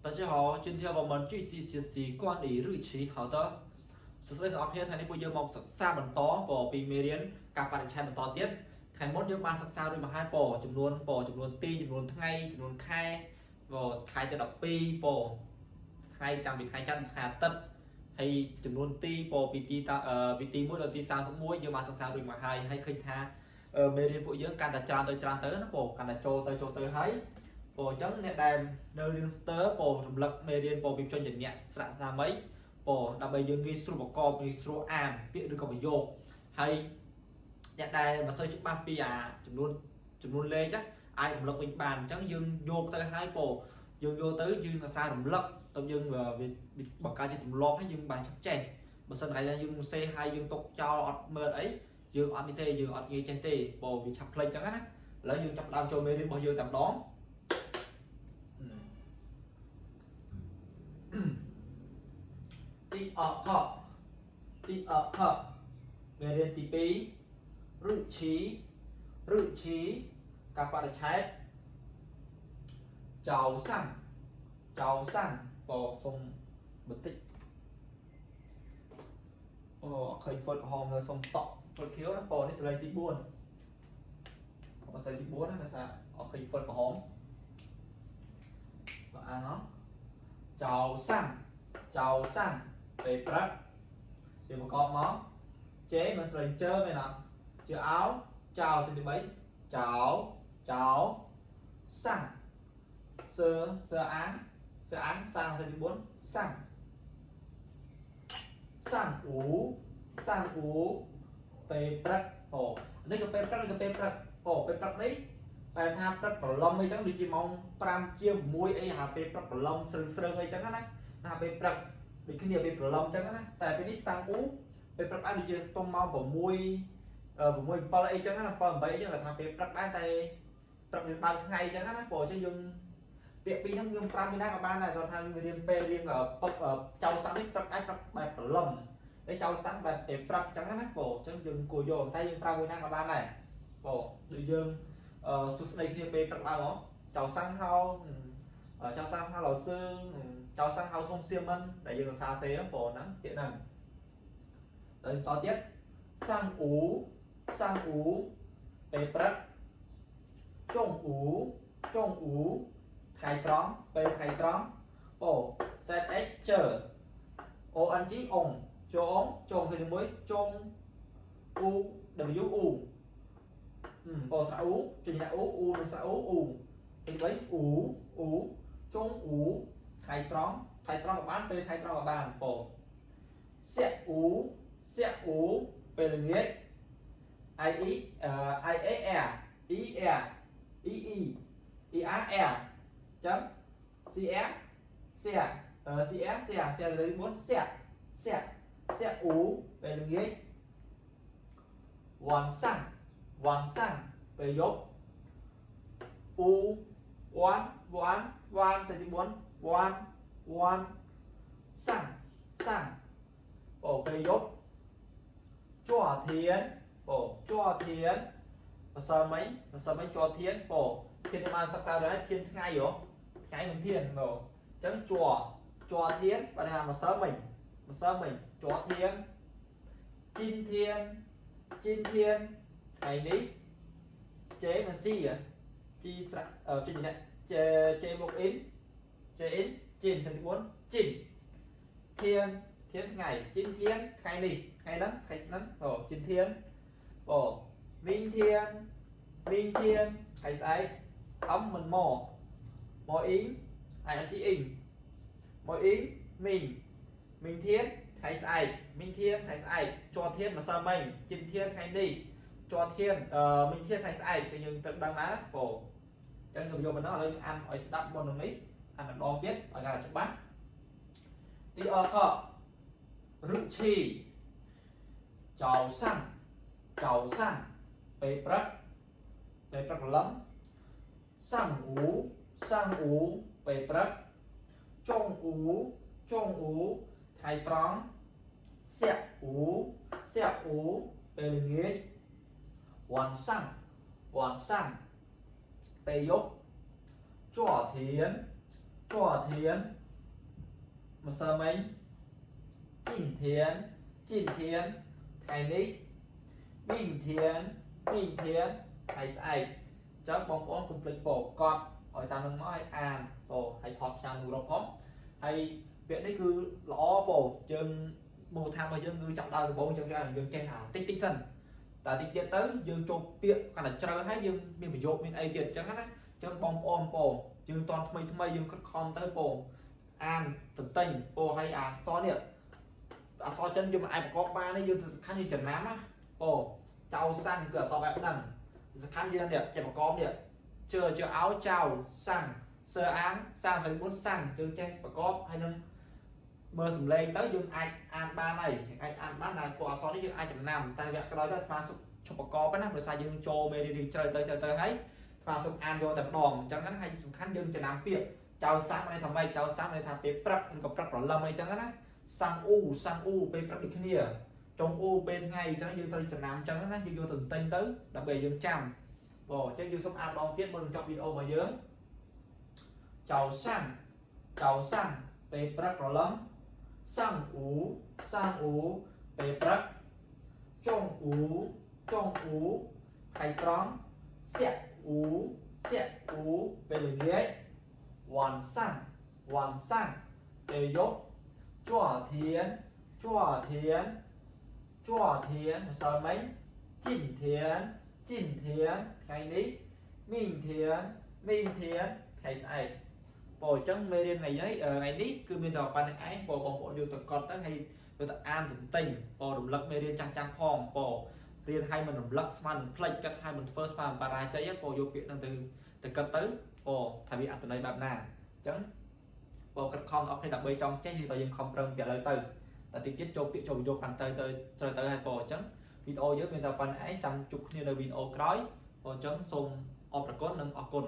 大家好，今天我们继续学习管理日期。好的，首先เราเนี่ยทางนี้พวกយើងមកសិក្សាបន្តពីមេរៀនការបរិច្ឆេទបន្តទៀតថ្ងៃមុនយើងបានសិក្សារួចមកហើយចំនួនទីចំនួនថ្ងៃចំនួនខែខែទី12ថ្ងៃតាំងពីថ្ងៃច័ន្ទថ្ងៃអាទិត្យហើយចំនួនទីពីទី1ដល់ទី31យើងបានសិក្សារួចមកហើយឃើញថាមេរៀនពួកយើងកាន់តែច្រើនទៅណាកាន់តែចូលទៅហើយអញ្ចឹងអ្នកដែលនៅរៀនស្ទើររំលឹកមេរៀនពីជនជាអ្នកស្រាក់ស្នាមអីដើម្បីយើងងាយស្រួលប្រកបងាយស្រួលអានពាក្យឬក៏ប្រយោគហើយអ្នកដែលមិនសូវច្បាស់ពីចំនួនលេខអាចរំលឹកវិញបានអញ្ចឹងយើងយកទៅហើយយើងយកទៅយើងអាសារំលឹកទៅយើងបង្កើតជាទម្លាប់ហើយយើងបានចេះបើសិនតែយើងសេហើយយើងទុកចោលអត់មើលអីយើងអត់នេះទេយើងអត់ងាយចេះទេវាឆាប់ភ្លេចអញ្ចឹងណាឥឡូវយើងចាប់ដើមចូលមេរៀនរបស់យើងតែម្ដងទីអខមេរៀនទី2ឬឈីការបរិច្ឆេទចៅសាំងសុំបន្តិចឃើញហ្វុតក្រហមនៅសុំតក់ហ្វុតខៀវណានេះសលេងទី4សលេងទី4ណាដោយសារអត់ឃើញហ្វុតក្រហមបើអានហ៎ចៅសាំងពេលព្រឹកវាបង្កប់មកចេមិនស្រីជើមែនអត់ជើអោចៅសេទី3ចៅសាំងសើអានសាំងសេទី4សាំងអ៊ូពេលព្រឹកនេះក៏ពេលព្រឹកពេលព្រឹកនេះតែថាព្រឹកប្រឡំអីចឹងដូចជាម៉ោង5ជា6អីហៅពេលព្រឹកប្រឡំស្រើងអីចឹងណាពេលព្រឹកដូចគ្នាពេលប្រឡំចឹងណាតែពេលនេះសាំងអ៊ូពេលព្រឹកដែរដូចជាទុំម៉ោង6 7អីចឹងណា7 8អីចឹងថាពេលព្រឹកដែរតែព្រឹកវាបើកថ្ងៃចឹងណាចឹងយើងពាក្យពីរហ្នឹងយើង5មានដែរក៏បានដែរគាត់ថារៀនពេលរៀនពឹកចៅសាំងនេះព្រឹកដែរព្រឹកបែបប្រឡំហើយចៅសាំងបែបពេលព្រឹកចឹងណាចឹងយើងគួរយកតែយើង5មួយណាក៏បានដែរដូចយើងសួស្ដីគ្នាពេលព្រឹកឡើងចៅសាំងហៅ老师ចៅសាំងហៅធំសៀមិនដែលយើងសាសេហ្នឹងពាក្យហ្នឹងដល់តទៀតសាំងអ៊ូពេលព្រឹកចុងអ៊ូថ្ងៃត្រង់ពេលថ្ងៃត្រង់ZX ជើ ONG អងជើអងចុងទី1ចុងអ៊ូ W អ៊ូស្រៈអ៊ូចេញដាក់អ៊ូនឹងស្រៈអ៊ូទី3អ៊ូចុងអ៊ូថ្ងៃត្រង់ក៏បានពេលថ្ងៃត្រង់ក៏បានសាក់អ៊ូពេលល្ងាច IAR ចឹង CR លើ4សាក់អ៊ូពេលល្ងាចវ៉ាន់សាំងពេលយប់អ៊ូវ៉ាន់សេទី4វ៉ាន់សាំងពេលយប់ជ័រធានម្សិលមិញជ័រធានធានបានសិក្សាដែរធានថ្ងៃថ្ងៃមិនធានអញ្ចឹងជ័រធានបើថាម្សិលមិញជ័រធានជីនធានថ្ងៃនេះចេមិនជីស្រៈជីនេះចេមកអ៊ីនជីនសេទី4ជីនធានថ្ងៃជីនធានថ្ងៃនេះថ្ងៃហ្នឹងជីនធានមីងធានថ្ងៃស្អែកអមមិនមកអ៊ីងអ៊ីអ៊ីងមីងធានថ្ងៃស្អែកជ័រធានម្សិលមិញជីនធានថ្ងៃនេះជ័រធានមីងធានថ្ងៃស្អែកគឺយើងទឹកដឹងណាចឹងខ្ញុំយកមកហ្នឹងឥឡូវអានឲ្យស្ដាប់មុននឹងនេះអានម្ដងទៀតឲ្យកាន់តែច្បាស់ទីអខឬឈីចៅសាំងពេលព្រឹកប្រឡំសាំងអ៊ូពេលព្រឹកចុងអ៊ូថ្ងៃត្រង់សាក់អ៊ូពេលល្ងាចវ៉ាន់សាំងពេលយប់ជ័រធាន chua thiến một sơ mình chỉnh thiến ngày ní bình thiến ngày sai chắc bóng bóng cùng lịch bổ con hỏi ta nâng nói an bổ hay thọt sang mù đọc hóng hay việc đấy cứ lõ bổ chân mù tham vào dân ngư trọng đau bố chân ra dân chơi hả tích tích sân ta tích tiết tới dương chụp việc còn là chơi hay dương mình phải dột mình ai tiệt chẳng á chân bóng ôm bổ dương toàn thay dương cất con tới bổ an từng tình bổ hay so điện so chân nhưng mà ai mà có ba đấy dương khá như trần nám á bổ chào sang cửa so bẹp nằm khăn như điện chạy mà có điện chưa áo chào sang sơ án sang thấy muốn sang từ trên và có hay nâng mơ sầm lên tới dương ai an ba này anh an ba này của so với dương ai chấm nằm tại việc cái đó là pha cho bà có cái nắp rồi sai dương trô mê đi chơi tới thấy pha sụp an vô tập đòn chẳng ngắn hay sụp khăn dương cho nam piệt chào sáng này thằng mày chào sáng này thằng piệt prep còn prep còn lâm này chẳng ngắn sang u pe prep đi kia trong u pe ngày chẳng dương tới chấm nam chẳng ngắn dương vô từng tên tới đặc biệt dương trăm bỏ cho dương sụp an đòn tiết một trong video mà dưới chào sang pe prep còn lâm sang ú pe prep trong ú thầy tròn xẹt ú pe lưỡi ghế hoàn sang pe dốt chua thiến sờ mấy chỉnh thiến ngày ní minh thiến ngày sai bồi chân mê đêm ngày ấy ngày ní cứ miền tàu ban ấy bồi bông bộ được còn tới hay người ta an tình bồi động lực mê đêm trang phong bồi riêng hay mình động lực man play chất hay mình first man para chơi bồi vô việc năng từ cất tới bồi thay vì ăn từ đây bạn nào chấn bồi cất con ở đây đặc biệt trong chết thì tôi không rừng trả lời từ tại tiết cho biết cho vô phần tới hai bồi chấn video với miền tàu ban ấy trăm chục như là video cói bồi chấn xung opera code nâng ocon